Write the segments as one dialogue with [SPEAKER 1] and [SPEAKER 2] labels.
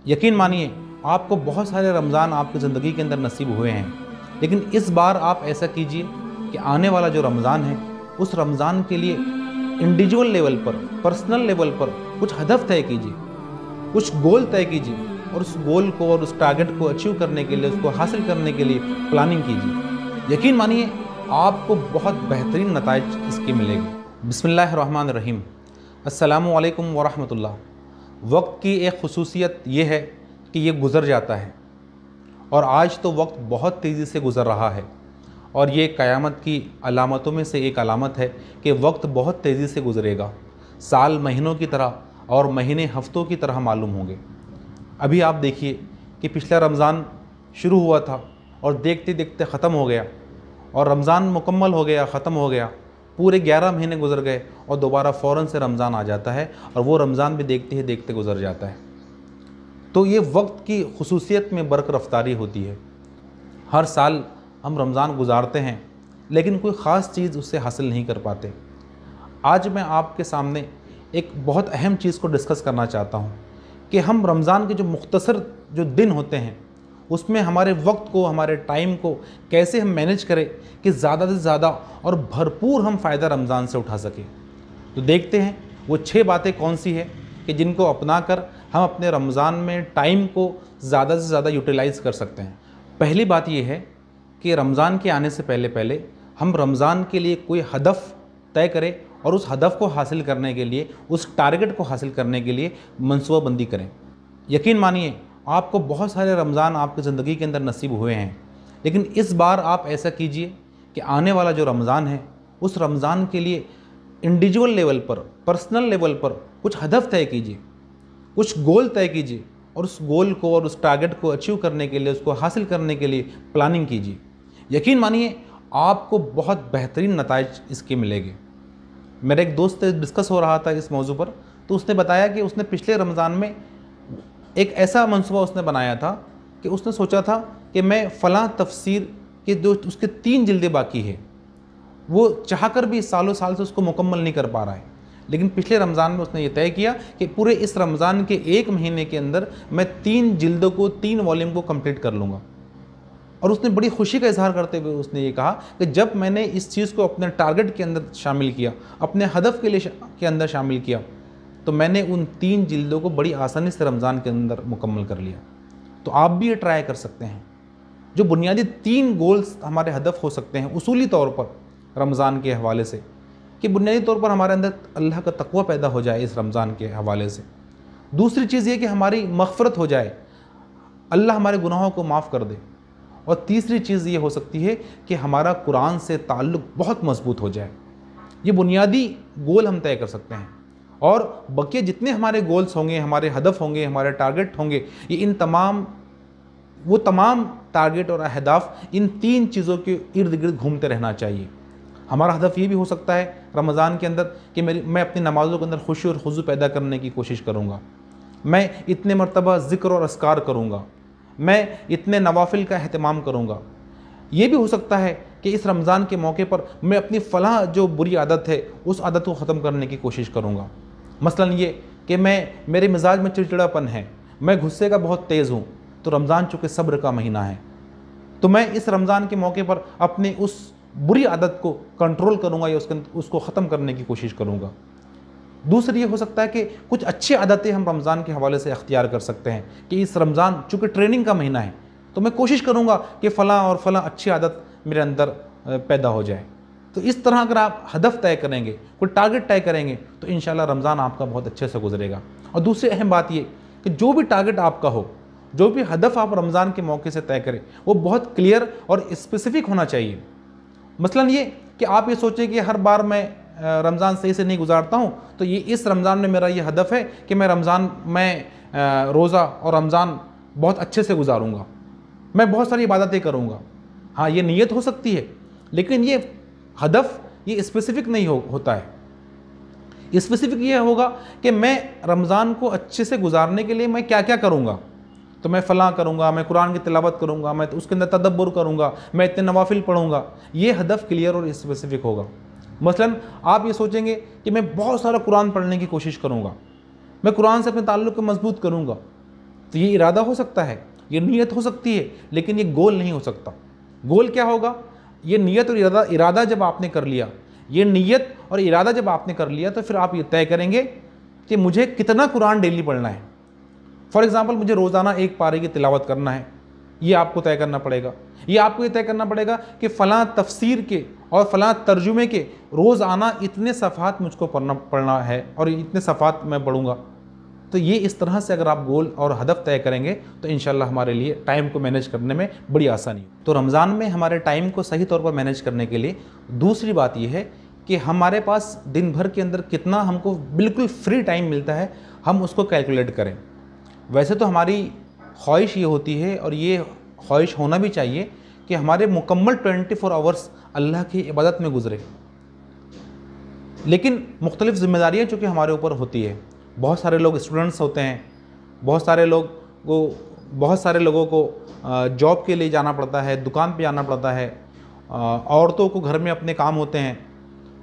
[SPEAKER 1] यकीन मानिए, आपको बहुत सारे रमज़ान आपकी ज़िंदगी के अंदर नसीब हुए हैं, लेकिन इस बार आप ऐसा कीजिए कि आने वाला जो रमज़ान है, उस रमज़ान के लिए इंडिविजुअल लेवल पर, पर्सनल लेवल पर कुछ हदफ तय कीजिए, कुछ गोल तय कीजिए और उस गोल को और उस टारगेट को अचीव करने के लिए, उसको हासिल करने के लिए प्लानिंग कीजिए। यकीन मानिए, आपको बहुत बेहतरीन नताइज इसके मिलेंगे। बिस्मिल्लाहिर्रहमानिर्रहीम। अस्सलामु अलैकुम वरहमतुल्लाह। वक्त की एक ख़ुसूसियत ये है कि ये गुज़र जाता है और आज तो वक्त बहुत तेज़ी से गुज़र रहा है और ये क़यामत की अलामतों में से एक अलामत है कि वक्त बहुत तेज़ी से गुज़रेगा। साल महीनों की तरह और महीने हफ्तों की तरह मालूम होंगे। अभी आप देखिए कि पिछला रमज़ान शुरू हुआ था और देखते देखते ख़त्म हो गया और रमज़ान मुकम्मल हो गया, ख़त्म हो गया। पूरे 11 महीने गुजर गए और दोबारा फ़ौरन से रमज़ान आ जाता है और वो रमज़ान भी देखते ही देखते गुजर जाता है। तो ये वक्त की ख़ुसूसियत में बरक़ रफ्तारी होती है। हर साल हम रमज़ान गुजारते हैं लेकिन कोई ख़ास चीज़ उससे हासिल नहीं कर पाते। आज मैं आपके सामने एक बहुत अहम चीज़ को डिस्कस करना चाहता हूँ कि हम रमज़ान के जो मुख्तसर जो दिन होते हैं उसमें हमारे वक्त को, हमारे टाइम को कैसे हम मैनेज करें कि ज़्यादा से ज़्यादा और भरपूर हम फ़ायदा रमज़ान से उठा सकें। तो देखते हैं वो 6 बातें कौन सी है कि जिनको अपना कर हम अपने रमज़ान में टाइम को ज़्यादा से ज़्यादा यूटिलाइज़ कर सकते हैं। पहली बात ये है कि रमज़ान के आने से पहले पहले हम रमज़ान के लिए कोई हदफ तय करें और उस हदफ को हासिल करने के लिए, उस टारगेट को हासिल करने के लिए मनसूबाबंदी करें। यकीन मानिए, आपको बहुत सारे रमज़ान आपकी ज़िंदगी के अंदर नसीब हुए हैं, लेकिन इस बार आप ऐसा कीजिए कि आने वाला जो रमज़ान है, उस रमज़ान के लिए इंडिविजुअल लेवल पर, पर्सनल लेवल पर कुछ हदफ तय कीजिए, कुछ गोल तय कीजिए और उस गोल को और उस टारगेट को अचीव करने के लिए, उसको हासिल करने के लिए प्लानिंग कीजिए। यकीन मानिए, आपको बहुत बेहतरीन नताइज इसके मिलेंगे। मेरा एक दोस्त से डिस्कस हो रहा था इस मौजू पर, तो उसने बताया कि उसने पिछले रमज़ान में एक ऐसा मनसूबा उसने बनाया था कि उसने सोचा था कि मैं फ़लाँ तफसीर के जो उसके 3 जिल्दें बाकी है, वो चाहकर भी सालों साल से उसको मुकम्मल नहीं कर पा रहा है, लेकिन पिछले रमज़ान में उसने ये तय किया कि पूरे इस रमज़ान के 1 महीने के अंदर मैं 3 जिल्दों को, 3 वॉल्यूम को कंप्लीट कर लूँगा। और उसने बड़ी खुशी का इजहार करते हुए उसने ये कहा कि जब मैंने इस चीज़ को अपने टारगेट के अंदर शामिल किया, अपने हदफ के लिए के अंदर शामिल किया, तो मैंने उन 3 जिल्दों को बड़ी आसानी से रमज़ान के अंदर मुकम्मल कर लिया। तो आप भी ये ट्राई कर सकते हैं। जो बुनियादी 3 गोल्स हमारे हदफ हो सकते हैं उसूली तौर पर रमज़ान के हवाले से, कि बुनियादी तौर पर हमारे अंदर अल्लाह का तक़वा पैदा हो जाए इस रमज़ान के हवाले से। दूसरी चीज़ ये कि हमारी मग़फ़रत हो जाए, अल्लाह हमारे गुनाहों को माफ़ कर दे। और तीसरी चीज़ ये हो सकती है कि हमारा कुरान से ताल्लुक़ बहुत मज़बूत हो जाए। ये बुनियादी गोल हम तय कर सकते हैं और बकिया जितने हमारे गोल्स होंगे, हमारे हदफ होंगे, हमारे टारगेट होंगे, ये इन तमाम टारगेट और अहदाफ इन 3 चीज़ों के इर्द गिर्द घूमते रहना चाहिए। हमारा हदफ ये भी हो सकता है रमज़ान के अंदर कि मैं अपनी नमाज़ों के अंदर खुशी और खुजू पैदा करने की कोशिश करूँगा, मैं इतने मरतबा ज़िक्र और अस्कार करूँगा, मैं इतने नवाफिल का अहतमाम करूँगा। ये भी हो सकता है कि इस रमज़ान के मौके पर मैं अपनी फ़लाँ जो बुरी आदत है उस आदत को ख़त्म करने की कोशिश करूँगा। मसलन ये कि मेरे मिजाज में चिड़चिड़ापन है, मैं गुस्से का बहुत तेज़ हूँ, तो रमज़ान चूँकि सब्र का महीना है, तो मैं इस रमज़ान के मौके पर अपनी उस बुरी आदत को कंट्रोल करूँगा या उसको ख़त्म करने की कोशिश करूँगा। दूसरी ये हो सकता है कि कुछ अच्छी आदतें हम रमज़ान के हवाले से अख्तियार कर सकते हैं कि इस रमज़ान चूँकि ट्रेनिंग का महीना है, तो मैं कोशिश करूँगा कि फ़लाँ और फ़लाँ अच्छी आदत मेरे अंदर पैदा हो जाए। तो इस तरह अगर आप हदफ तय करेंगे, कोई टारगेट तय करेंगे, तो इंशाल्लाह रमज़ान आपका बहुत अच्छे से गुजरेगा। और दूसरी अहम बात ये कि जो भी टारगेट आपका हो, जो भी हदफ आप रमज़ान के मौके से तय करें, वो बहुत क्लियर और स्पेसिफ़िक होना चाहिए। मसलन ये कि आप ये सोचें कि हर बार मैं रमज़ान सही से नहीं गुजारता हूँ, तो ये इस रमज़ान में मेरा ये हदफ है कि मैं रोज़ा और रमज़ान बहुत अच्छे से गुजारूँगा, मैं बहुत सारी इबादतें करूँगा। हाँ, ये नीयत हो सकती है, लेकिन ये हदफ ये स्पेसिफ़िक नहीं होता है। स्पेसिफ़िक ये होगा कि मैं रमज़ान को अच्छे से गुजारने के लिए मैं क्या क्या करूँगा। तो मैं फ़लाँ करूँगा, मैं कुरान की तिलावत करूँगा, मैं उसके अंदर तदब्बुर करूँगा, मैं इतने नवाफिल पढ़ूँगा। ये हदफ क्लियर और स्पेसिफ़िक होगा। मसलन आप ये सोचेंगे कि मैं बहुत सारा कुरान पढ़ने की कोशिश करूँगा, मैं कुरान से अपने ताल्लुक़ को मजबूत करूँगा, तो ये इरादा हो सकता है, ये नीयत हो सकती है, लेकिन ये गोल नहीं हो सकता। गोल क्या होगा? ये नीयत और इरादा जब आपने कर लिया, ये नीयत और इरादा जब आपने कर लिया, तो फिर आप ये तय करेंगे कि मुझे कितना कुरान डेली पढ़ना है। फॉर एग्जाम्पल, मुझे रोज़ाना 1 पारे की तिलावत करना है, ये आपको तय करना पड़ेगा। ये आपको ये तय करना पड़ेगा कि फ़लाँ तफसीर के और फ़लाँ तर्जुमे के रोज़ाना इतने सफ़ात मुझको पढ़ना है और इतने सफ़ात मैं पढ़ूँगा। तो ये इस तरह से अगर आप गोल और हदफ तय करेंगे तो इंशाल्लाह हमारे लिए टाइम को मैनेज करने में बड़ी आसानी हो। तो रमज़ान में हमारे टाइम को सही तौर पर मैनेज करने के लिए दूसरी बात यह है कि हमारे पास दिन भर के अंदर कितना हमको बिल्कुल फ्री टाइम मिलता है, हम उसको कैलकुलेट करें। वैसे तो हमारी ख्वाहिश ये होती है, और ये ख्वाहिश होना भी चाहिए, कि हमारे मुकम्मल 24 आवर्स अल्लाह की इबादत में गुजरे। लेकिन मुख्तलिफ़ ज़िम्मेदारियाँ चूँकि हमारे ऊपर होती है, बहुत सारे लोग स्टूडेंट्स होते हैं, बहुत सारे लोगों को जॉब के लिए जाना पड़ता है, दुकान पे जाना पड़ता है, औरतों को घर में अपने काम होते हैं।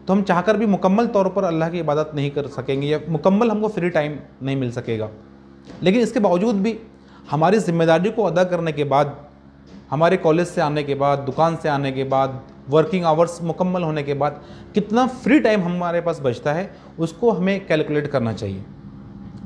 [SPEAKER 1] तो हम चाहकर भी मुकम्मल तौर पर अल्लाह की इबादत नहीं कर सकेंगे, या मुकम्मल हमको फ्री टाइम नहीं मिल सकेगा। लेकिन इसके बावजूद भी हमारी ज़िम्मेदारी को अदा करने के बाद, हमारे कॉलेज से आने के बाद, दुकान से आने के बाद, वर्किंग आवर्स मुकम्मल होने के बाद कितना फ्री टाइम हमारे पास बचता है, उसको हमें कैलकुलेट करना चाहिए।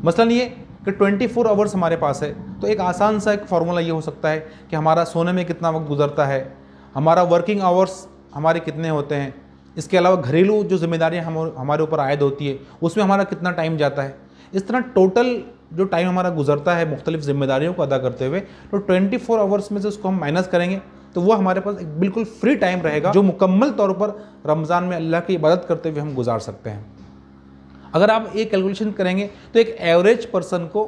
[SPEAKER 1] मसलन ये कि 24 आवर्स हमारे पास है, तो एक आसान सा एक फार्मूला ये हो सकता है कि हमारा सोने में कितना वक्त गुजरता है, हमारा वर्किंग आवर्स हमारे कितने होते हैं, इसके अलावा घरेलू जो जिम्मेदारियां हमारे ऊपर आयद होती है उसमें हमारा कितना टाइम जाता है। इस तरह टोटल जो टाइम हमारा गुजरता है मुख्तलिफ़ जिम्मेदारियों को अदा करते हुए, तो 24 आवर्स में से उसको हम माइनस करेंगे तो वो हमारे पास एक बिल्कुल फ्री टाइम रहेगा, जो मुकम्मल तौर पर रमज़ान में अल्लाह की इबादत करते हुए हम गुजार सकते हैं। अगर आप एक कैलकुलेशन करेंगे तो एक एवरेज पर्सन को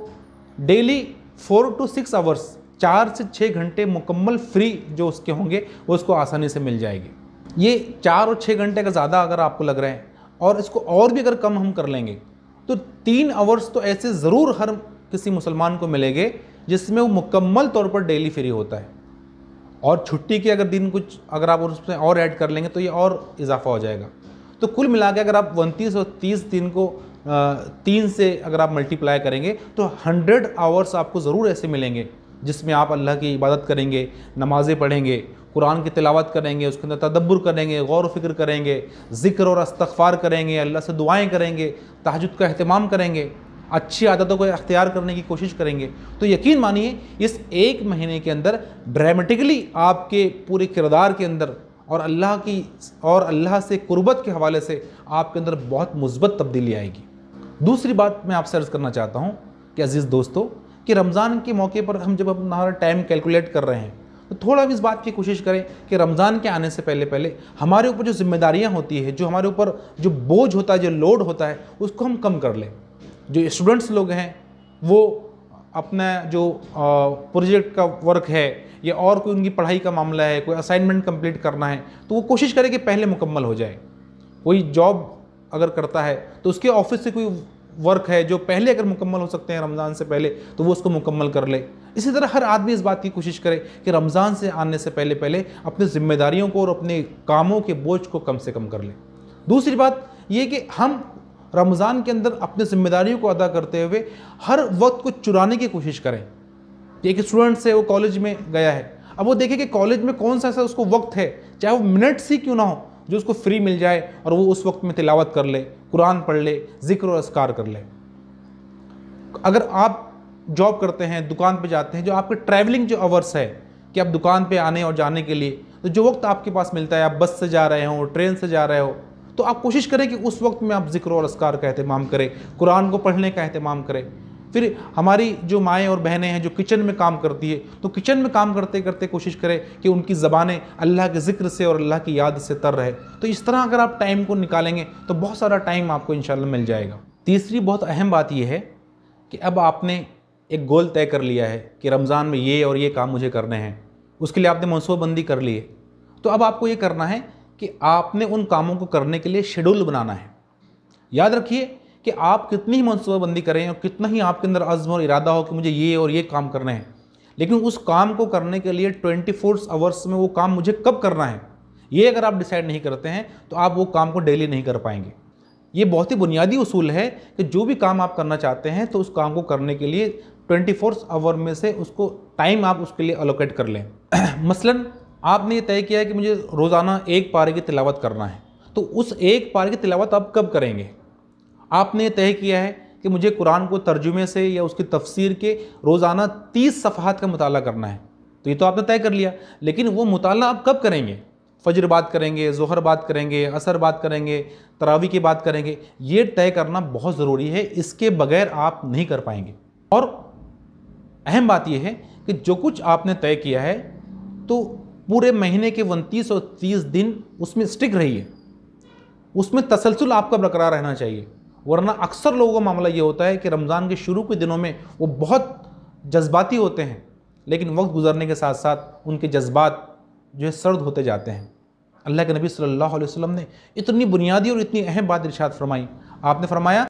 [SPEAKER 1] डेली 4 to 6 आवर्स, 4 से 6 घंटे मुकम्मल फ्री जो उसके होंगे वो उसको आसानी से मिल जाएगी। ये 4 और 6 घंटे का ज़्यादा अगर आपको लग रहे हैं, और इसको और भी अगर कम हम कर लेंगे, तो 3 आवर्स तो ऐसे ज़रूर हर किसी मुसलमान को मिलेंगे जिसमें वो मुकम्मल तौर पर डेली फ्री होता है। और छुट्टी के अगर दिन कुछ अगर आप उसमें और ऐड कर लेंगे तो ये और इजाफा हो जाएगा। तो कुल मिला के अगर आप 29 और 30 दिन को 3 से अगर आप मल्टीप्लाई करेंगे तो 100 आवर्स आपको ज़रूर ऐसे मिलेंगे जिसमें आप अल्लाह की इबादत करेंगे, नमाज़ें पढ़ेंगे, कुरान की तिलावत करेंगे, उसके अंदर तदब्बुर करेंगे, गौर व फिक्र करेंगे, ज़िक्र और इस्तग़फ़ार करेंगे, अल्लाह से दुआएं करेंगे, तहज्जुद का अहतमाम करेंगे, अच्छी आदतों को अख्तियार करने की कोशिश करेंगे। तो यकीन मानिए इस 1 महीने के अंदर ड्रामेटिकली आपके पूरे किरदार के अंदर और अल्लाह से कुर्बत के हवाले से आपके अंदर बहुत मुस्बत तब्दीली आएगी। दूसरी बात मैं आपसे अर्ज़ करना चाहता हूँ कि अज़ीज़ दोस्तों, कि रमज़ान के मौके पर हम जब अपना टाइम कैलकुलेट कर रहे हैं तो थोड़ा भी इस बात की कोशिश करें कि रमज़ान के आने से पहले हमारे ऊपर जो जिम्मेदारियाँ होती है, जो हमारे ऊपर जो बोझ होता है, जो लोड होता है, उसको हम कम कर लें। जो स्टूडेंट्स लोग हैं वो अपना जो प्रोजेक्ट का वर्क है या और कोई उनकी पढ़ाई का मामला है, कोई असाइनमेंट कंप्लीट करना है, तो वो कोशिश करें कि पहले मुकम्मल हो जाए। कोई जॉब अगर करता है तो उसके ऑफिस से कोई वर्क है जो पहले अगर मुकम्मल हो सकते हैं रमज़ान से पहले, तो वो उसको मुकम्मल कर ले। इसी तरह हर आदमी इस बात की कोशिश करे कि रमज़ान से आने से पहले अपनी ज़िम्मेदारियों को और अपने कामों के बोझ को कम से कम कर ले। दूसरी बात ये कि हम रमज़ान के अंदर अपनी ज़िम्मेदारियों को अदा करते हुए हर वक्त को चुराने की कोशिश करें। एक स्टूडेंट से वो कॉलेज में गया है, अब वो देखे कि कॉलेज में कौन सा ऐसा उसको वक्त है, चाहे वो मिनट्स ही क्यों ना हो, जो उसको फ्री मिल जाए और वो उस वक्त में तिलावत कर ले, कुरान पढ़ ले, ज़िक्र और अस्कार कर ले। अगर आप जॉब करते हैं, दुकान पे जाते हैं, जो आपके ट्रैवलिंग जो आवर्स है कि आप दुकान पे आने और जाने के लिए, तो जो वक्त आपके पास मिलता है, आप बस से जा रहे हो, ट्रेन से जा रहे हो, तो आप कोशिश करें कि उस वक्त में आप ज़िक्र और अस्कार का अहतमाम करें, कुरान को पढ़ने का अहतमाम करें। फिर हमारी जो माएँ और बहनें हैं जो किचन में काम करती है, तो किचन में काम करते करते कोशिश करें कि उनकी ज़बानें अल्लाह के ज़िक्र से और अल्लाह की याद से तर रहे। तो इस तरह अगर आप टाइम को निकालेंगे तो बहुत सारा टाइम आपको इंशाल्लाह मिल जाएगा। तीसरी बहुत अहम बात यह है कि अब आपने एक गोल तय कर लिया है कि रमज़ान में ये और ये काम मुझे करने हैं, उसके लिए आपने मनसूबाबंदी कर ली है। तो अब आपको ये करना है कि आपने उन कामों को करने के लिए शेड्यूल बनाना है। याद रखिए कि आप कितनी ही मनसूबाबंदी करें और कितना ही आपके अंदर अज़्म और इरादा हो कि मुझे ये और ये काम करने हैं, लेकिन उस काम को करने के लिए 24 आवर्स में वो काम मुझे कब करना है, ये अगर आप डिसाइड नहीं करते हैं तो आप वो काम को डेली नहीं कर पाएंगे। ये बहुत ही बुनियादी उसूल है कि जो भी काम आप करना चाहते हैं तो उस काम को करने के लिए 24 आवर में से उसको टाइम आप उसके लिए अलोकेट कर लें। मसलन आपने ये तय किया है कि मुझे रोज़ाना एक पारे की तिलावत करना है, तो उस एक पारे की तिलावत आप कब करेंगे? आपने ये तय किया है कि मुझे कुरान को तर्जुमे से या उसकी तफसीर के रोज़ाना 30 सफ़हात का मुताला करना है, तो ये तो आपने तय कर लिया, लेकिन वो मुताला आप कब करेंगे? फजर बात करेंगे, ज़ोहर बात करेंगे, असर बात करेंगे, तरावी की बात करेंगे? ये तय करना बहुत ज़रूरी है, इसके बगैर आप नहीं कर पाएंगे। और अहम बात यह है कि जो कुछ आपने तय किया है तो पूरे महीने के 29 और 30 दिन उसमें स्टिक रहिए, उसमें तसलसल आपका बरकरार रहना चाहिए। वरना अक्सर लोगों का मामला ये होता है कि रमज़ान के शुरू के दिनों में वो बहुत जज्बाती होते हैं, लेकिन वक्त गुजरने के साथ साथ उनके जज्बात जो है सर्द होते जाते हैं। अल्लाह के नबी सल्लल्लाहु अलैहि वसल्लम ने इतनी बुनियादी और इतनी अहम बात इरशाद फरमाई। आपने फरमाया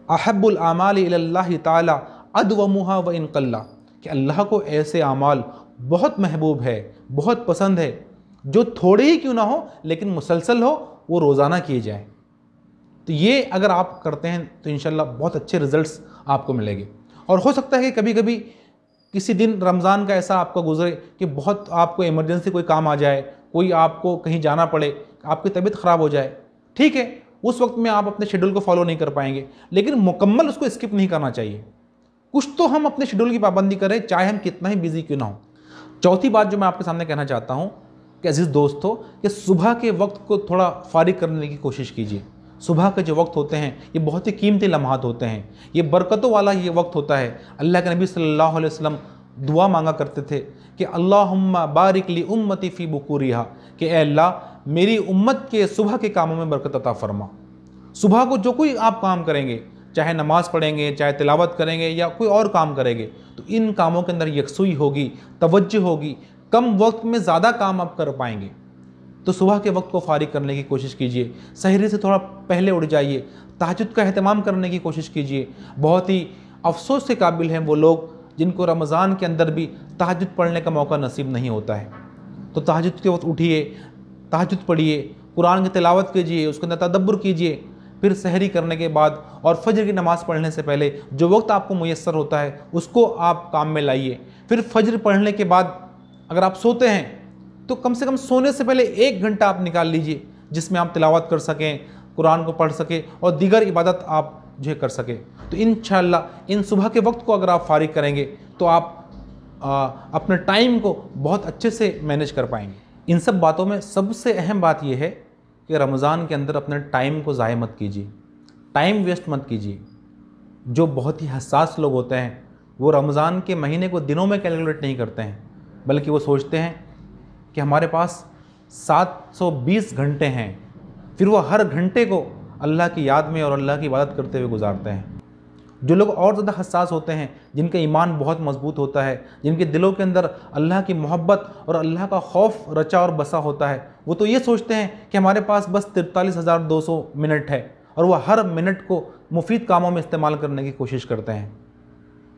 [SPEAKER 1] अहब्बुल आमाल इलल्लाहि ताला अदवमुहा व इन कल्ला, कि अल्लाह को ऐसे आमाल बहुत महबूब है, बहुत पसंद है जो थोड़े ही क्यों ना हो लेकिन मुसलसल हो, वो रोज़ाना किए जाए। तो ये अगर आप करते हैं तो इंशाल्लाह बहुत अच्छे रिज़ल्ट्स आपको मिलेंगे। और हो सकता है कि कभी कभी किसी दिन रमज़ान का ऐसा आपका गुजरे कि बहुत आपको इमरजेंसी कोई काम आ जाए, कोई आपको कहीं जाना पड़े, आपकी तबीयत ख़राब हो जाए, ठीक है, उस वक्त में आप अपने शेड्यूल को फॉलो नहीं कर पाएंगे, लेकिन मुकम्मल उसको स्किप नहीं करना चाहिए। कुछ तो हम अपने शेड्यूल की पाबंदी करें, चाहे हम कितना ही बिजी क्यों ना हो। चौथी बात जो मैं आपके सामने कहना चाहता हूँ कि अजीज़ दोस्तों, कि सुबह के वक्त को थोड़ा फारिग करने की कोशिश कीजिए। सुबह के जो वक्त होते हैं ये बहुत ही कीमती लम्हात होते हैं, ये बरकतों वाला ये वक्त होता है। अल्लाह के नबी सल्लल्लाहु अलैहि वसल्लम दुआ मांगा करते थे कि अल्लाहुम्मा बारिक ली उम्मती फ़ी बुकूरिहा, कि ए अल्लाह मेरी उम्मत के सुबह के कामों में बरकत अता फरमा। सुबह को जो कोई आप काम करेंगे, चाहे नमाज़ पढ़ेंगे, चाहे तिलावत करेंगे या कोई और काम करेंगे, तो इन कामों के अंदर यकसुई होगी, तवज्जो होगी, कम वक्त में ज़्यादा काम आप कर पाएंगे। तो सुबह के वक्त को फारिग करने की कोशिश कीजिए, सहरी से थोड़ा पहले उठ जाइए, तहज्जुद का एहतमाम करने की कोशिश कीजिए। बहुत ही अफसोस के काबिल हैं वो लोग जिनको रमज़ान के अंदर भी तहज्जुद पढ़ने का मौका नसीब नहीं होता है। तो तहज्जुद के वक्त उठिए, तहज्जुद पढ़िए, कुरान की तिलावत कीजिए, उसके अंदर तदब्बुर कीजिए, फिर सहरी करने के बाद और फजर की नमाज़ पढ़ने से पहले जो वक्त आपको मुयस्सर होता है उसको आप काम में लाइए। फिर फजर पढ़ने के बाद अगर आप सोते हैं तो कम से कम सोने से पहले 1 घंटा आप निकाल लीजिए, जिसमें आप तिलावत कर सकें, कुरान को पढ़ सकें और दीगर इबादत आप जो कर सकें। तो इंशाअल्लाह इन सुबह के वक्त को अगर आप फारिग करेंगे तो आप अपने टाइम को बहुत अच्छे से मैनेज कर पाएंगे। इन सब बातों में सबसे अहम बात यह है कि रमज़ान के अंदर अपने टाइम को ज़ाय मत कीजिए, टाइम वेस्ट मत कीजिए। जो बहुत ही हसास लोग होते हैं वो रमज़ान के महीने को दिनों में कैलकुलेट नहीं करते हैं, बल्कि वो सोचते हैं कि हमारे पास 720 घंटे हैं, फिर वो हर घंटे को अल्लाह की याद में और अल्लाह की इबादत करते हुए गुजारते हैं। जो लोग और ज़्यादा हसास होते हैं, जिनका ईमान बहुत मजबूत होता है, जिनके दिलों के अंदर अल्लाह की मोहब्बत और अल्लाह का खौफ रचा और बसा होता है, वो तो ये सोचते हैं कि हमारे पास बस 43,200 मिनट है और वह हर मिनट को मुफीद कामों में इस्तेमाल करने की कोशिश करते हैं।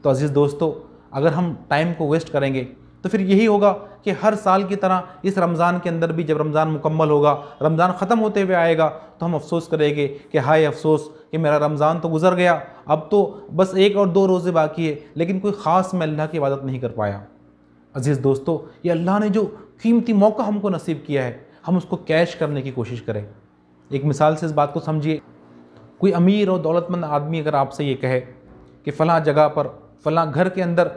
[SPEAKER 1] तो अज़ीज़ दोस्तों, अगर हम टाइम को वेस्ट करेंगे तो फिर यही होगा कि हर साल की तरह इस रमज़ान के अंदर भी जब रमज़ान मुकम्मल होगा, रमज़ान ख़त्म होते हुए आएगा, तो हम अफसोस करेंगे कि हाय अफसोस कि मेरा रमज़ान तो गुज़र गया, अब तो बस 1 और 2 रोज़े बाकी है, लेकिन कोई ख़ास मैं अल्लाह की इबादत नहीं कर पाया। अज़ीज़ दोस्तों, ये अल्लाह ने जो कीमती मौका हमको नसीब किया है, हम उसको कैश करने की कोशिश करें। एक मिसाल से इस बात को समझिए। कोई अमीर और दौलतमंद आदमी अगर आपसे ये कहे कि फ़लाँ जगह पर फ़लाँ घर के अंदर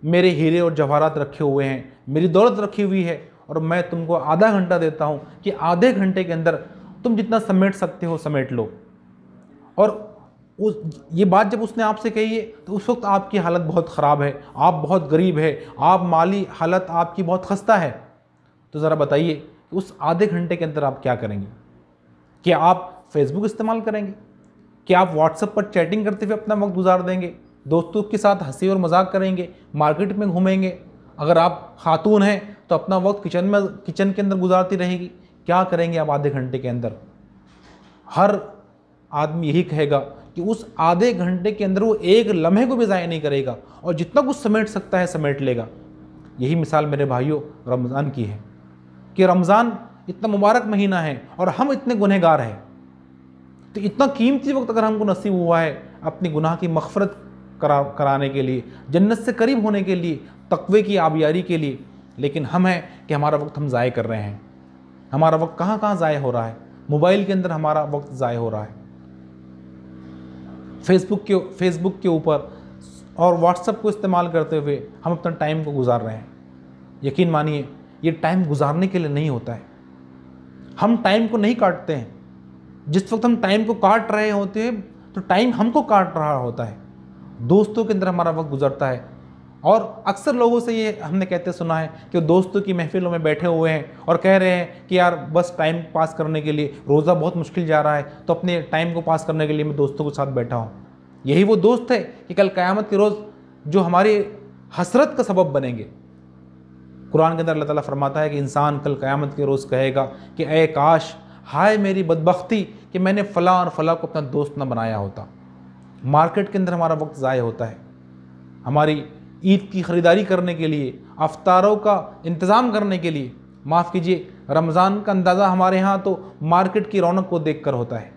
[SPEAKER 1] मेरे हीरे और जवाहरात रखे हुए हैं, मेरी दौलत रखी हुई है, और मैं तुमको आधा घंटा देता हूँ कि आधे घंटे के अंदर तुम जितना समेट सकते हो समेट लो, और ये बात जब उसने आपसे कही है तो उस वक्त आपकी हालत बहुत ख़राब है, आप बहुत गरीब है, आप माली हालत आपकी बहुत खस्ता है, तो ज़रा बताइए कि उस आधे घंटे के अंदर आप क्या करेंगे? क्या आप फेसबुक इस्तेमाल करेंगे? क्या आप व्हाट्सएप पर चैटिंग करते हुए अपना वक्त गुजार देंगे? दोस्तों के साथ हंसी और मजाक करेंगे? मार्केट में घूमेंगे? अगर आप खातून हैं तो अपना वक्त किचन के अंदर गुजारती रहेगी? क्या करेंगे आप आधे घंटे के अंदर? हर आदमी यही कहेगा कि उस आधे घंटे के अंदर वो एक लम्हे को भी ज़ाया नहीं करेगा और जितना कुछ समेट सकता है समेट लेगा। यही मिसाल मेरे भाइयों रमज़ान की है कि रमज़ान इतना मुबारक महीना है और हम इतने गुनहगार हैं। तो इतना कीमती वक्त अगर हमको नसीब हुआ है अपनी गुनाह की मग़फ़िरत कराने के लिए, जन्नत से करीब होने के लिए, तक़वे की आबियारी के लिए। लेकिन हम हैं कि हमारा वक्त हम ज़ाय कर रहे हैं। हमारा वक्त कहाँ कहाँ ज़ाय हो रहा है। मोबाइल के अंदर हमारा वक्त ज़ाय हो रहा है, फेसबुक के ऊपर और व्हाट्सएप को इस्तेमाल करते हुए हम अपना टाइम को गुजार रहे हैं। यकीन मानिए ये टाइम गुजारने के लिए नहीं होता है। हम टाइम को नहीं काटते हैं। जिस वक्त हम टाइम को काट रहे होते हैं तो टाइम हमको काट रहा होता है। दोस्तों के अंदर हमारा वक्त गुजरता है, और अक्सर लोगों से ये हमने कहते सुना है कि वो दोस्तों की महफिलों में बैठे हुए हैं और कह रहे हैं कि यार बस टाइम पास करने के लिए रोज़ा बहुत मुश्किल जा रहा है, तो अपने टाइम को पास करने के लिए मैं दोस्तों के साथ बैठा हूँ। यही वो दोस्त है कि कल क़यामत के रोज़ जो हमारी हसरत का सबब बनेंगे। कुरान के अंदर अल्लाह ताला फरमाता है कि इंसान कल क़यामत के रोज़ कहेगा कि ए काश, हाय मेरी बदबख्ती कि मैंने फ़लाँ और फ़लाँ को अपना दोस्त न बनाया होता। मार्केट के अंदर हमारा वक्त ज़ाय होता है। हमारी ईद की ख़रीदारी करने के लिए, अफ्तारों का इंतज़ाम करने के लिए, माफ़ कीजिए रमज़ान का अंदाज़ा हमारे यहाँ तो मार्केट की रौनक को देख कर होता है।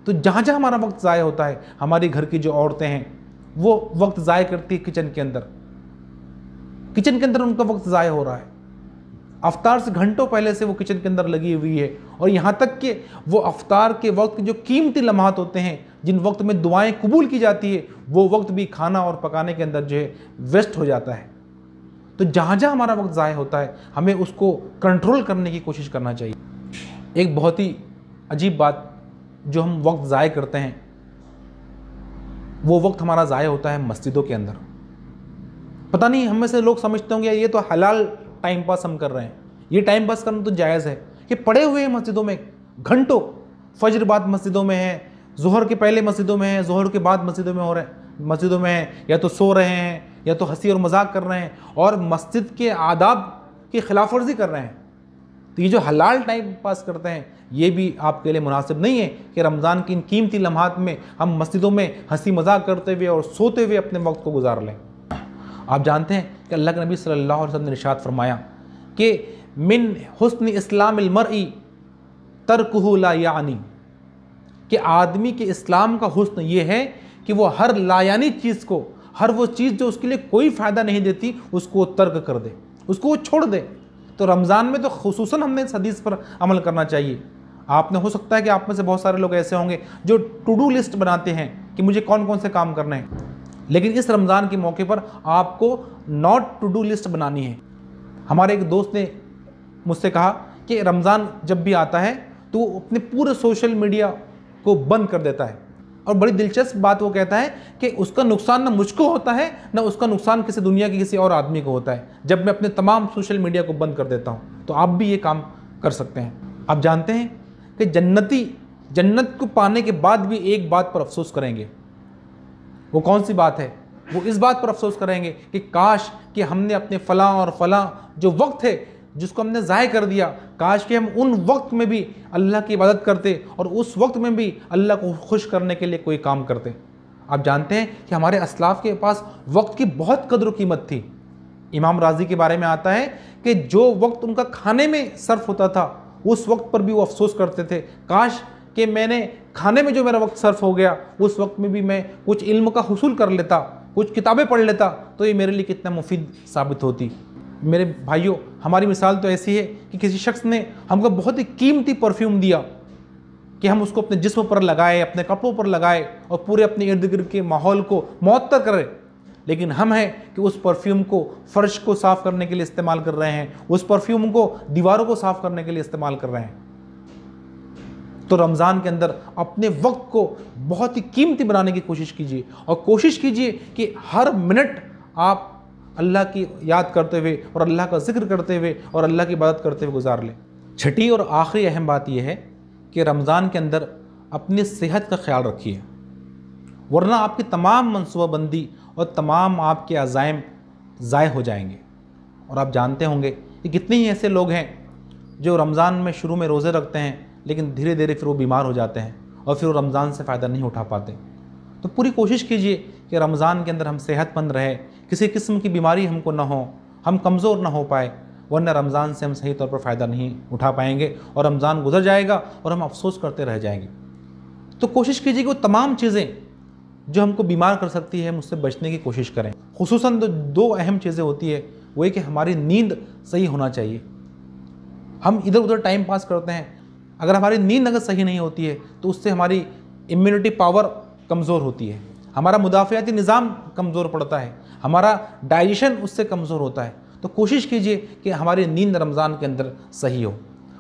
[SPEAKER 1] तो जहाँ जहाँ हमारा वक्त ज़ाय होता है, हमारी घर की जो औरतें हैं वो वक्त ज़ाय करती है किचन के अंदर उनका वक्त ज़ाय हो रहा है। अफ्तार से घंटों पहले से वो किचन के अंदर लगी हुई है, और यहाँ तक कि वो अफ्तार के वक्त के जो कीमती लम्हात होते हैं, जिन वक्त में दुआएं कबूल की जाती है, वो वक्त भी खाना और पकाने के अंदर जो है वेस्ट हो जाता है। तो जहाँ जहाँ हमारा वक्त ज़ाय होता है हमें उसको कंट्रोल करने की कोशिश करना चाहिए। एक बहुत ही अजीब बात जो हम वक्त ज़ाय करते हैं, वो वक्त हमारा ज़ाय होता है मस्जिदों के अंदर। पता नहीं हम में से लोग समझते होंगे ये तो हलाल टाइम पास हम कर रहे हैं, ये टाइम पास करना तो जायज़ है। कि पड़े हुए हैं मस्जिदों में घंटों, फजर बाद मस्जिदों में है, ज़ोहर के पहले मस्जिदों में है, ज़ोहर के बाद मस्जिदों में हो रहे हैं, मस्जिदों में हैं, या तो सो रहे हैं या तो हंसी और मजाक कर रहे हैं और मस्जिद के आदाब की खिलाफ वर्जी कर रहे हैं। तो ये जो हलाल टाइम पास करते हैं ये भी आपके लिए मुनासिब नहीं है कि रमज़ान की इन कीमती लम्हात में हम मस्जिदों में हंसी मजाक करते हुए और सोते हुए अपने वक्त को गुजार लें। आप जानते हैं कि अल्लाह के नबी सल्लल्लाहु अलैहि वसल्लम ने इरशाद फरमाया कि मिन हुस्न इस्लामिल मरई तरकुहु ला यानी, कि आदमी के इस्लाम का हुस्न ये है कि वो हर लायानी चीज़ को, हर वो चीज़ जो उसके लिए कोई फ़ायदा नहीं देती उसको तर्क कर दे, उसको वो छोड़ दे। तो रमज़ान में तो खुसूसन हमने इस हदीस पर अमल करना चाहिए। आपने, हो सकता है कि आप में से बहुत सारे लोग ऐसे होंगे जो टू डू लिस्ट बनाते हैं कि मुझे कौन कौन से काम करने हैं, लेकिन इस रमज़ान के मौके पर आपको नॉट टू डू लिस्ट बनानी है। हमारे एक दोस्त ने मुझसे कहा कि रमज़ान जब भी आता है तो वो अपने पूरे सोशल मीडिया को बंद कर देता है, और बड़ी दिलचस्प बात वो कहता है कि उसका नुकसान ना मुझको होता है ना उसका नुकसान किसी दुनिया के किसी और आदमी को होता है जब मैं अपने तमाम सोशल मीडिया को बंद कर देता हूँ। तो आप भी ये काम कर सकते हैं। आप जानते हैं कि जन्नती जन्नत को पाने के बाद भी एक बात पर अफसोस करेंगे। वो कौन सी बात है? वो इस बात पर अफसोस करेंगे कि काश कि हमने अपने फ़लाँ और फ़लाँ जो वक्त है जिसको हमने ज़ाय कर दिया, काश कि हम उन वक्त में भी अल्लाह की इबादत करते और उस वक्त में भी अल्लाह को खुश करने के लिए कोई काम करते। आप जानते हैं कि हमारे असलाफ़ के पास वक्त की बहुत कदर कीमत थी। इमाम राज़ी के बारे में आता है कि जो वक्त उनका खाने में सर्फ होता था उस वक्त पर भी वो अफसोस करते थे, काश कि मैंने खाने में जो मेरा वक्त सर्फ हो गया उस वक्त में भी मैं कुछ इल्म का हुसूल कर लेता, कुछ किताबें पढ़ लेता तो ये मेरे लिए कितना मुफीद साबित होती। मेरे भाइयों, हमारी मिसाल तो ऐसी है कि किसी शख्स ने हमको बहुत ही कीमती परफ्यूम दिया कि हम उसको अपने जिस्म पर लगाए, अपने कपड़ों पर लगाए और पूरे अपने इर्द गिर्द के माहौल को मुअत्तर करें, लेकिन हम हैं कि उस परफ्यूम को फ़र्श को साफ़ करने के लिए इस्तेमाल कर रहे हैं, उस परफ्यूम को दीवारों को साफ़ करने के लिए इस्तेमाल कर रहे हैं। तो रमज़ान के अंदर अपने वक्त को बहुत ही कीमती बनाने की कोशिश कीजिए और कोशिश कीजिए कि हर मिनट आप अल्लाह की याद करते हुए और अल्लाह का जिक्र करते हुए और अल्लाह की इबादत करते हुए गुजार लें। छठी और आखिरी अहम बात यह है कि रमज़ान के अंदर अपनी सेहत का ख्याल रखिए, वरना आपकी तमाम मनसूबाबंदी और तमाम आपके अज़ाइम ज़ाय हो जाएंगे। और आप जानते होंगे कि कितने ही ऐसे लोग हैं जो रमज़ान में शुरू में रोज़े रखते हैं लेकिन धीरे धीरे फिर वो बीमार हो जाते हैं और फिर वो रमज़ान से फ़ायदा नहीं उठा पाते। तो पूरी कोशिश कीजिए कि रमज़ान के अंदर हम सेहतमंद रहे, किसी किस्म की बीमारी हमको ना हो, हम कमज़ोर ना हो पाए, वरना रमज़ान से हम सही तौर पर फ़ायदा नहीं उठा पाएंगे और रमज़ान गुजर जाएगा और हम अफसोस करते रह जाएंगे। तो कोशिश कीजिए कि वो तमाम चीज़ें जो हमको बीमार कर सकती है, हम उससे बचने की कोशिश करें। खुसूसन दो अहम चीज़ें होती है, वो ये कि हमारी नींद सही होना चाहिए। हम इधर उधर टाइम पास करते हैं, अगर हमारी नींद अगर सही नहीं होती है तो उससे हमारी इम्यूनिटी पावर कमज़ोर होती है, हमारा मुदाफ़ियाती निज़ाम कमज़ोर पड़ता है, हमारा डाइजेशन उससे कमज़ोर होता है। तो कोशिश कीजिए कि हमारी नींद रमज़ान के अंदर सही हो,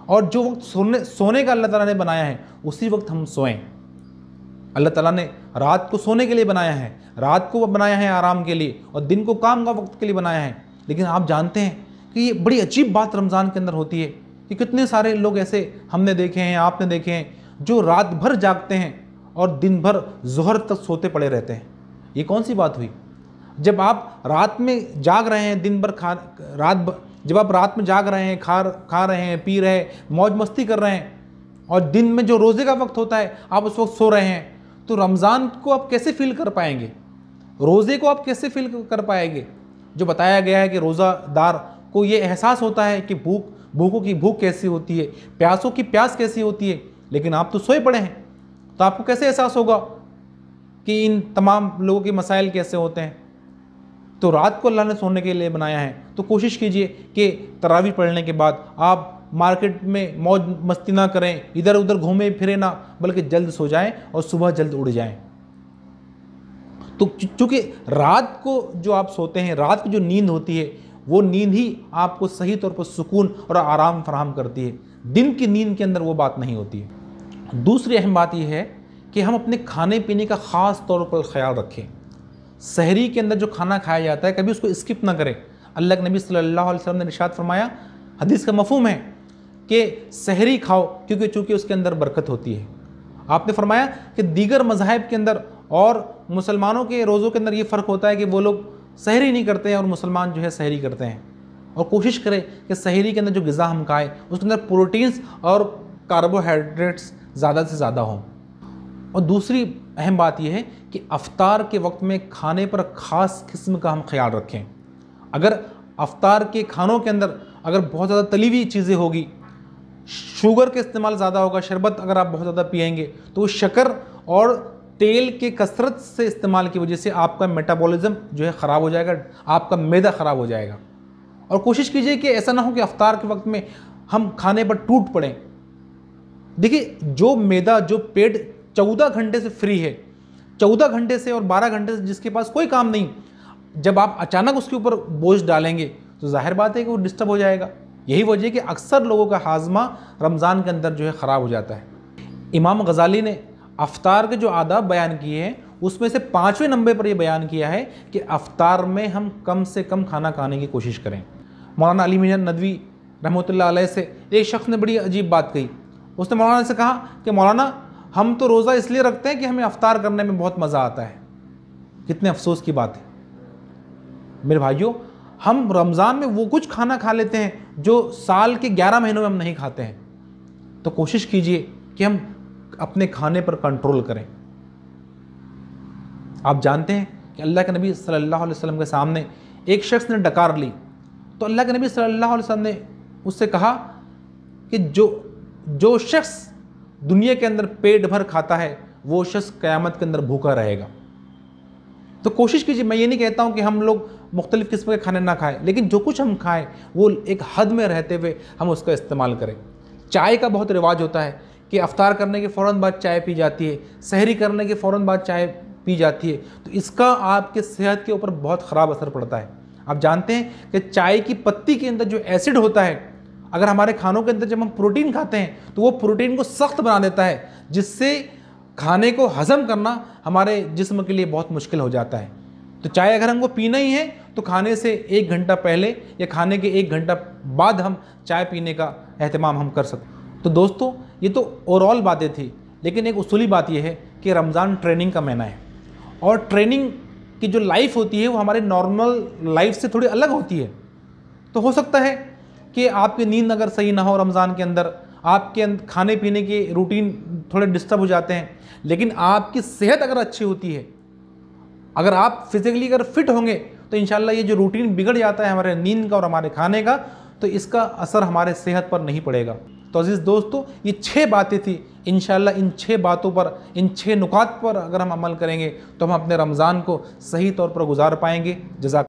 [SPEAKER 1] और जो वक्त सोने का अल्लाह ताला ने बनाया है उसी वक्त हम सोएं। अल्लाह ताला ने रात को सोने के लिए बनाया है, रात को बनाया है आराम के लिए, और दिन को काम का वक्त के लिए बनाया है। लेकिन आप जानते हैं कि ये बड़ी अजीब बात रमज़ान के अंदर होती है कि कितने सारे लोग ऐसे हमने देखे हैं, आपने देखे हैं, जो रात भर जागते हैं और दिन भर ज़ोहर तक सोते पड़े रहते हैं। ये कौन सी बात हुई? जब आप रात में जाग रहे हैं, दिन भर जब आप रात में जाग रहे हैं, खा रहे हैं, पी रहे हैं, मौज मस्ती कर रहे हैं, और दिन में जो रोज़े का वक्त होता है आप उस वक्त सो रहे हैं, तो रमज़ान को आप कैसे फील कर पाएंगे? रोज़े को आप कैसे फील कर पाएंगे? जो बताया गया है कि रोज़ादार को ये एहसास होता है कि भूखों की भूख कैसी होती है, प्यासों की प्यास कैसी होती है, लेकिन आप तो सोए पड़े हैं, तो आपको कैसे एहसास होगा कि इन तमाम लोगों के मसाइल कैसे होते हैं? तो रात को अल्लाह ने सोने के लिए बनाया है, तो कोशिश कीजिए कि तरावी पढ़ने के बाद आप मार्केट में मौज मस्ती ना करें, इधर उधर घूमें फिरें ना, बल्कि जल्द सो जाएं और सुबह जल्द उड़ जाएं। तो चूँकि रात को जो आप सोते हैं, रात की जो नींद होती है, वो नींद ही आपको सही तौर पर सुकून और आराम फराहम करती है। दिन की नींद के अंदर वो बात नहीं होती है। दूसरी अहम बात यह है कि हम अपने खाने पीने का ख़ास तौर पर ख्याल रखें। सहरी के अंदर जो खाना खाया जाता है, कभी उसको स्किप ना करें। अल्लाह के नबी सल्लल्लाहु अलैहि वसल्लम ने इरशाद फरमाया, हदीस का मफ़हूम है कि सहरी खाओ क्योंकि चूँकि उसके अंदर बरकत होती है। आपने फरमाया कि दीगर मज़ाहिब के अंदर और मुसलमानों के रोज़ों के अंदर ये फ़र्क होता है कि वो लोग सहरी नहीं करते हैं और मुसलमान जो है सहरी करते हैं। और कोशिश करें कि सहरी के अंदर जो ग़िज़ा हम खाएँ उसके अंदर प्रोटीन्स और कार्बोहाइड्रेट्स ज़्यादा से ज़्यादा हों। और दूसरी अहम बात यह है कि अफ्तार के वक्त में खाने पर ख़ास किस्म का हम ख्याल रखें। अगर अफ्तार के खानों के अंदर अगर बहुत ज़्यादा तली हुई चीज़ें होगी, शुगर का इस्तेमाल ज़्यादा होगा, शरबत अगर आप बहुत ज़्यादा पिएंगे, तो शक्कर और तेल के कसरत से इस्तेमाल की वजह से आपका मेटाबॉलिज्म जो है ख़राब हो जाएगा, आपका मैदा ख़राब हो जाएगा। और कोशिश कीजिए कि ऐसा ना हो कि अफ्तार के वक्त में हम खाने पर टूट पड़ें। देखिए, जो मैदा, जो पेट 14 घंटे से फ्री है, 14 घंटे से और 12 घंटे से जिसके पास कोई काम नहीं, जब आप अचानक उसके ऊपर बोझ डालेंगे तो जाहिर बात है कि वो डिस्टर्ब हो जाएगा। यही वजह है कि अक्सर लोगों का हाजमा रमज़ान के अंदर जो है ख़राब हो जाता है। इमाम गज़ाली ने अफ्तार के जो आदाब बयान किए हैं उसमें से 5वें नंबर पर यह बयान किया है कि अफ्तार में हम कम से कम खाना खाने की कोशिश करें। मौलाना अली मियां नदवी रहमतुल्लाह अलैह से एक शख्स ने बड़ी अजीब बात कही। उसने मौलाना से कहा कि मौलाना, हम तो रोज़ा इसलिए रखते हैं कि हमें अफ्तार करने में बहुत मज़ा आता है। कितने अफसोस की बात है मेरे भाइयों, हम रमज़ान में वो कुछ खाना खा लेते हैं जो साल के 11 महीनों में हम नहीं खाते हैं। तो कोशिश कीजिए कि हम अपने खाने पर कंट्रोल करें। आप जानते हैं कि अल्लाह के नबी सल्लल्लाहु अलैहि वसल्लम के सामने एक शख्स ने डकार ली, तो अल्लाह के नबी सल्लल्लाहु अलैहि वसल्लम ने उससे कहा कि जो शख्स दुनिया के अंदर पेट भर खाता है वो शख्स क़यामत के अंदर भूखा रहेगा। तो कोशिश कीजिए, मैं ये नहीं कहता हूँ कि हम लोग मुख्तलिफ़ किस्म के खाने ना खाएं, लेकिन जो कुछ हम खाएं वो एक हद में रहते हुए हम उसका इस्तेमाल करें। चाय का बहुत रिवाज होता है कि अफ्तार करने के फ़ौरन बाद चाय पी जाती है, सहरी करने के फ़ौरन बाद चाय पी जाती है, तो इसका आपके सेहत के ऊपर बहुत ख़राब असर पड़ता है। आप जानते हैं कि चाय की पत्ती के अंदर जो एसिड होता है, अगर हमारे खानों के अंदर जब हम प्रोटीन खाते हैं तो वो प्रोटीन को सख्त बना देता है, जिससे खाने को हज़म करना हमारे जिस्म के लिए बहुत मुश्किल हो जाता है। तो चाय अगर हमको पीना ही है तो खाने से 1 घंटा पहले या खाने के 1 घंटा बाद हम चाय पीने का एहतमाम हम कर सकते। तो दोस्तों, ये तो ओवरऑल बातें थी, लेकिन एक उसूली बात यह है कि रमज़ान ट्रेनिंग का महीना है और ट्रेनिंग की जो लाइफ होती है वो हमारे नॉर्मल लाइफ से थोड़ी अलग होती है। तो हो सकता है कि आपकी नींद अगर सही ना हो रमज़ान के अंदर, आपके खाने पीने के रूटीन थोड़े डिस्टर्ब हो जाते हैं, लेकिन आपकी सेहत अगर अच्छी होती है, अगर आप फिज़िकली अगर फिट होंगे तो इंशाल्लाह ये जो रूटीन बिगड़ जाता है हमारे नींद का और हमारे खाने का, तो इसका असर हमारे सेहत पर नहीं पड़ेगा। तो अजीज़ दोस्तों, ये 6 बातें थी इंशाल्लाह इन 6 बातों पर, इन 6 नुकात पर अगर हम अमल करेंगे तो हम अपने रमज़ान को सही तौर पर गुजार पाएंगे। जज़ाक